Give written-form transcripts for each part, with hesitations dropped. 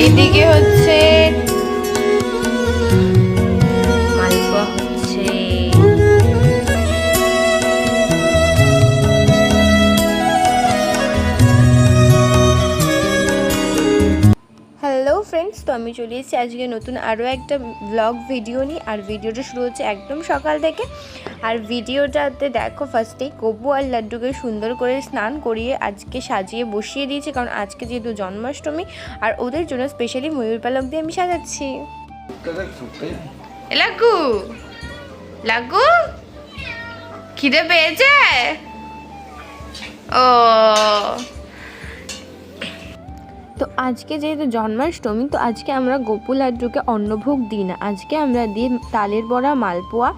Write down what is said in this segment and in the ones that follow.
এইদিকে হচ্ছে মালপোয়া হচ্ছে। হ্যালো ফ্রেন্ডস, তো আমি চলে এসেছি আজকে নতুন আরও একটা ব্লগ ভিডিও নিয়ে। আর ভিডিওটা শুরু হচ্ছে একদম সকাল থেকে। আর ভিডিওটাতে দেখো ফার্স্টেই গপু আর লাড্ডুকে সুন্দর করে স্নান করিয়ে আজকে সাজিয়ে বসিয়ে দিয়েছি, কারণ আজকে যেহেতু জন্মাষ্টমী আর ওদের জন্য স্পেশালি ময়ূর পালক দিয়ে আমি সাজাচ্ছি। লাগু লাগু খিদে পেয়েছে? ও তো আজকে যেহেতু জন্মাষ্টমী, তো আজকে আমরা গপু লাড্ডুকে অন্নভোগ দিই না, আজকে আমরা দিই তালের বড়া, মালপোয়া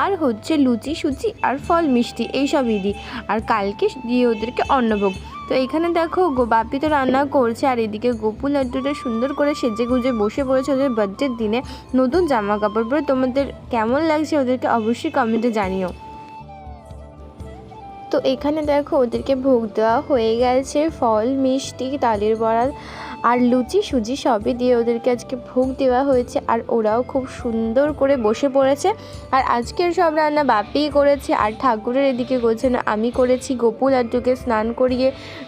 আর হচ্ছে লুচি সুচি আর ফল মিষ্টি এইসবই দিই। আর কালকে দিয়ে ওদেরকে অন্নভোগ। তো এখানে দেখো বাপি তো রান্না করছে, আর এদিকে গপু লাড্ডুটা সুন্দর করে সেজে গুজে বসে পড়েছে ওদের বার্থডের দিনে নতুন জামা কাপড় পরে। তোমাদের কেমন লাগছে ওদেরকে অবশ্যই কমেন্টে জানিও। তো এখানে দেখো ওদেরকে ভোগ দেওয়া হয়ে গেছে, ফল মিষ্টি তালের বড়া আর লুচি সুজি সবই দিয়ে ওদেরকে আজকে ভোগ দেওয়া হয়েছে। আর ওরাও খুব সুন্দর করে বসে পড়েছে। আর আজকের সব রান্না বাপিই করেছে, আর ঠাকুরের এদিকে গোছানো আমি করেছি। গপু লাড্ডুকে স্নান করিয়ে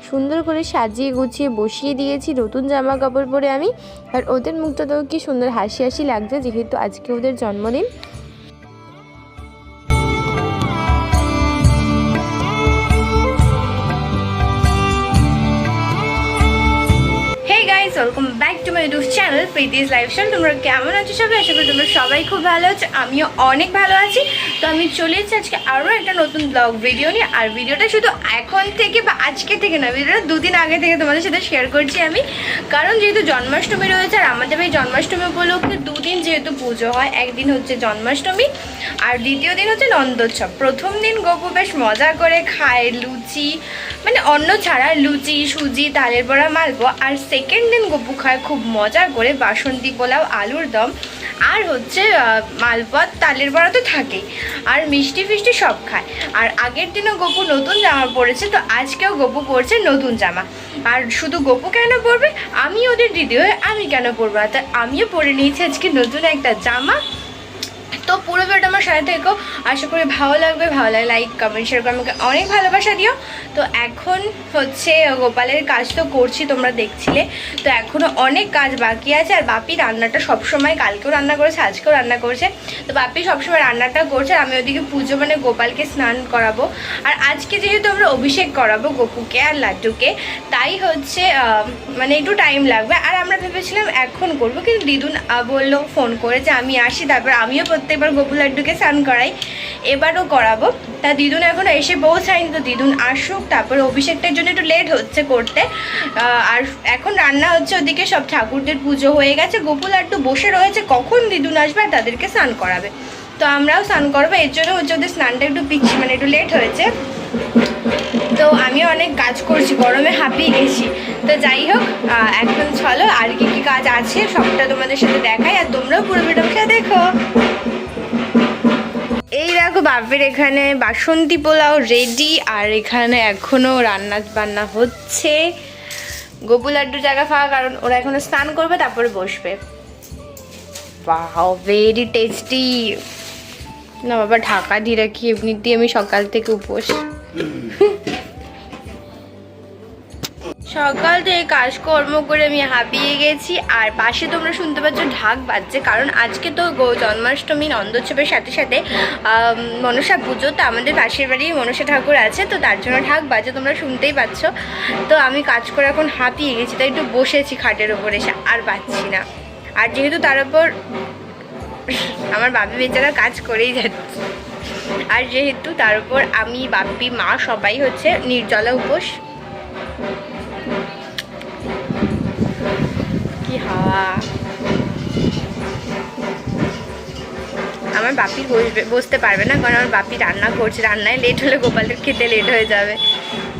সুন্দর করে সাজিয়ে গুছিয়ে বসিয়ে দিয়েছি নতুন জামা কাপড় পরে আমি। আর ওদের মুখটাতেও কি সুন্দর হাসি হাসি লাগছে, যেহেতু আজকে ওদের জন্মদিন। Welcome back to my YouTube channel Preeti's lifestyle. তোমরা কেমন আছো সবাই? আশা করি তোমরা সবাই খুব ভালো আছো, আমিও অনেক ভালো আছি। তো আমি চলে এসেছি আজকে আরও একটা নতুন ব্লগ ভিডিও নিয়ে। আর ভিডিওটা শুধু এখন থেকে বা আজকে থেকে না, ভিডিওটা দুদিন আগে থেকে তোমাদের সাথে শেয়ার করছি আমি। কারণ যেহেতু জন্মাষ্টমী রয়েছে, আর আমাদের এই জন্মাষ্টমী উপলক্ষে দুদিন যেহেতু পুজো হয়, একদিন হচ্ছে জন্মাষ্টমী আর দ্বিতীয় দিন হচ্ছে নন্দোৎসব। প্রথম দিন গপু বেশ মজা করে খায় লুচি, মানে অন্ন ছাড়া লুচি সুজি তালের বড়া মালপোয়া। আর সেকেন্ড দিন গপু খায় খুব মজা করে বাসন্তী পোলাও আলুর দম আর হচ্ছে মালপোয়া তালের বড়া তো থাকেই, আর মিষ্টি ফিষ্টি সব খায়। আর আগের দিনও গপু নতুন জামা পরেছে, তো আজকেও গপু পরছে নতুন জামা। আর শুধু গপু কেন পরবে, আমি ওদের দিদি হয়ে আমি কেন পরবো না, তা আমিও পরে নিয়েছি আজকে নতুন একটা জামা। তো পুরো ভিডিওটা আমার সাথে থেকেও, আশা করি ভালো লাগবে। ভালো লাগে লাইক কমেন্ট শেয়ার করে আমাকে অনেক ভালোবাসা দিও। তো এখন হচ্ছে গোপালের কাজ তো করছি, তোমরা দেখছিলে। তো এখনও অনেক কাজ বাকি আছে। আর বাপি রান্নাটা সবসময়, কালকেও রান্না করেছে আজকেও রান্না করছে। তো বাপি সবসময় রান্নাটা করছে, আমি ওদিকে পুজো মানে গোপালকে স্নান করাবো। আর আজকে যেহেতু আমরা অভিষেক করাবো গপুকে আর লাড্ডুকে, তাই হচ্ছে মানে একটু টাইম লাগবে। আর আমরা ভেবেছিলাম এখন করবো, কিন্তু দিদুন বললো ফোন করে যে আমি আসি, তারপর আমিও প্রত্যেকবার গপু লাড্ডুকে স্নান করাই, এবারও করাবো। তা দিদুন এখনও এসে পৌঁছায়নি, তো দিদুন আসুক, তারপরে অভিষেকটার জন্য একটু লেট হচ্ছে করতে। আর এখন রান্না হচ্ছে, ওদিকে সব ঠাকুরদের পুজো হয়ে গেছে, গপু লাড্ডু বসে রয়েছে কখন দিদুন আসবে আর তাদেরকে স্নান করাবে। তো আমরাও স্নান করবো, এর জন্য হচ্ছে ওদের স্নানটা একটু মানে একটু লেট হয়েছে। তো আমিও অনেক কাজ করছি, গরমে হাঁপিয়ে গেছি। তো যাই হোক, এখন চলো আর কি কি কাজ আছে সবটা তোমাদের সাথে দেখাই, আর তোমরাও পুরো ভিডিওটা দেখো। এই দেখো বাপির এখানে বাসন্তী পোলাও রেডি, আর এখানে এখনো রান্না বান্না হচ্ছে। গপু লাড্ডু জায়গা ফাঁকা, কারণ ওরা এখনো স্নান করবে তারপরে বসবে। Wow very tasty. না বাবা ঢাকা দিয়ে রাখি, এমনিতেই আমি সকাল থেকে উপোস। সকাল থেকে কাজকর্ম করে আমি হাঁপিয়ে গেছি। আর পাশে তোমরা শুনতে পাচ্ছ ঢাক বাজছে, কারণ আজকে তো জন্মাষ্টমী নন্দোৎসবের সাথে সাথে মনসা পুজো। তো আমাদের পাশের বাড়ি মনসা ঠাকুর আছে, তো তার জন্য ঢাক বাজে, তোমরা শুনতেই পাচ্ছ। তো আমি কাজ করে এখন হাঁপিয়ে গেছি, তাই একটু বসেছি খাটের ওপর এসে, আর পাচ্ছি না। আর যেহেতু তার উপর আমার বাপি বেচারা কাজ করেই যাচ্ছে, আর যেহেতু তার উপর আমি বাপি মা সবাই হচ্ছে নির্জলা উপোস। কি হাওয়া! আমার বাপি বসতে পারবে না, কারণ আমার বাপি রান্না করছে, রান্নায় লেট হলে গোপালের খেতে লেট হয়ে যাবে।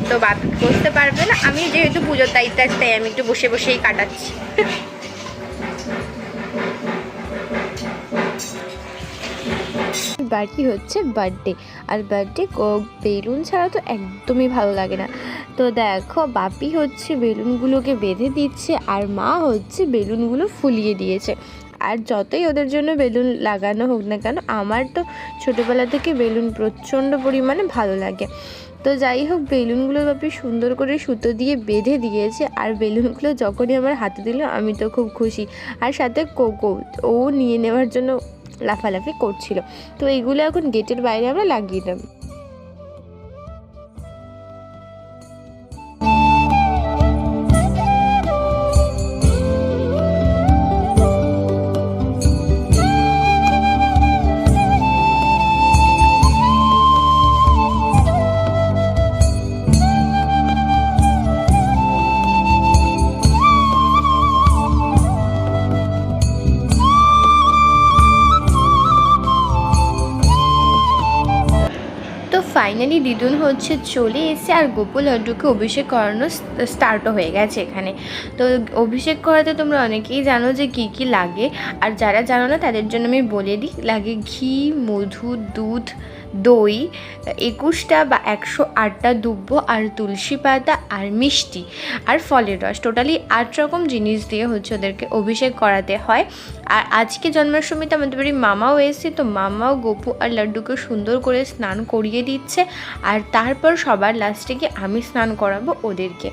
তো বাপি বসতে পারবে না, আমি যেহেতু পুজোর দায়িত্ব আছে তাই আমি একটু বসে বসেই কাটাচ্ছি। বাকি হচ্ছে বার্থডে, আর বার্থডে বেলুন ছাড়া তো একদমই ভালো লাগে না। তো দেখো বাপি হচ্ছে বেলুনগুলোকে বেঁধে দিচ্ছে, আর মা হচ্ছে বেলুনগুলো ফুলিয়ে দিয়েছে। আর যতই ওদের জন্য বেলুন লাগানো হোক না কেন, আমার তো ছোটোবেলা থেকে বেলুন প্রচণ্ড পরিমাণে ভালো লাগে। তো যাই হোক, বেলুনগুলো বাপি সুন্দর করে সুতো দিয়ে বেঁধে দিয়েছে, আর বেলুনগুলো যখনই আমার হাতে দিল আমি তো খুব খুশি। আর সাথে কোকো, ও নিয়ে নেওয়ার জন্য লাফালাফি করছিল। তো এইগুলো এখন গেটের বাইরে আমরা লাগিয়ে দেব। তো ফাইনালি দিদুন হচ্ছে চলে এসে, আর গোপু লাড্ডুকে অভিষেক করানো স্টার্টও হয়ে গেছে এখানে। তো অভিষেক করাতে তোমরা অনেকেই জানো যে কি কি লাগে, আর যারা জানো না তাদের জন্য আমি বলে দিই। লাগে ঘি, মধু, দুধ, দই, 21টা বা 108টা দুব্বো, আর তুলসী পাতা, আর মিষ্টি, আর ফলের রস। টোটালি 8 রকম জিনিস দিয়ে হচ্ছে ওদেরকে অভিষেক করাতে হয়। আর আজকে জন্মাষ্টমীতে আমাদের বাড়ি মামাও এসেছে, তো মামাও গোপু আর লাড্ডুকে সুন্দর করে স্নান করিয়ে দিচ্ছে, আর তারপর সবার লাস্টে গিয়ে আমি স্নান করাবো ওদেরকে।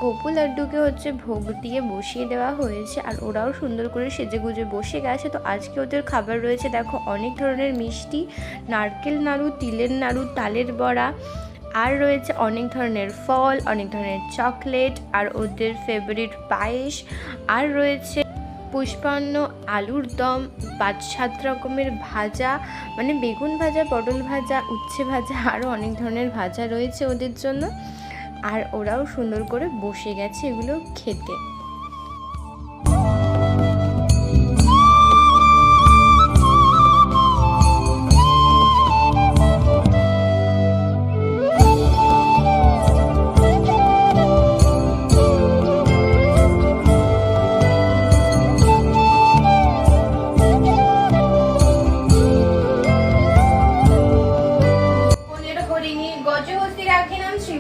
গোপু লাড্ডুকে হচ্ছে ভোগ দিয়ে বসিয়ে দেওয়া হয়েছে, আর ওরাও সুন্দর করে সেজে গুজে বসে গেছে। তো আজকে ওদের খাবার রয়েছে দেখো অনেক ধরনের মিষ্টি, নারকেল নাড়ু, তিলের নাড়ু, তালের বড়া, আর রয়েছে অনেক ধরনের ফল, অনেক ধরনের চকলেট, আর ওদের ফেভারিট পায়েস, আর রয়েছে পুষ্পান্ন, আলুর দম, 5-7 রকমের ভাজা, মানে বেগুন ভাজা, পটল ভাজা, উচ্ছে ভাজা, আরও অনেক ধরনের ভাজা রয়েছে ওদের জন্য। আর ওরাও সুন্দর করে বসে গেছে এগুলো খেতে।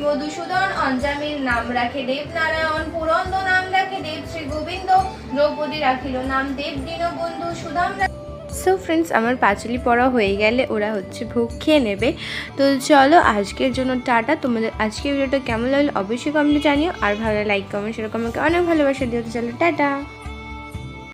মধুসূদন, অঞ্জামির নাম রাখে দেবনারায়ণ, পুরন্দ নাম রাখে দেব শ্রী গোবিন্দ, দ্রৌপদী রাখিল নাম দেব দীনবন্ধু, সুদাম। সো ফ্রেন্ডস, আমার পাঁচালি পড়া হয়ে গেলে ওরা হচ্ছে ভোগ খেয়ে নেবে। তো চলো আজকের জন্য টাটা। তোমাদের আজকের ভিডিওটা কেমন লাগলো অবশ্যই কমেন্টে জানিও, আর ভালো লাইক কমেন্ট সেরকম আমাকে অনেক ভালোবাসা দিও। তো চলো টাটা।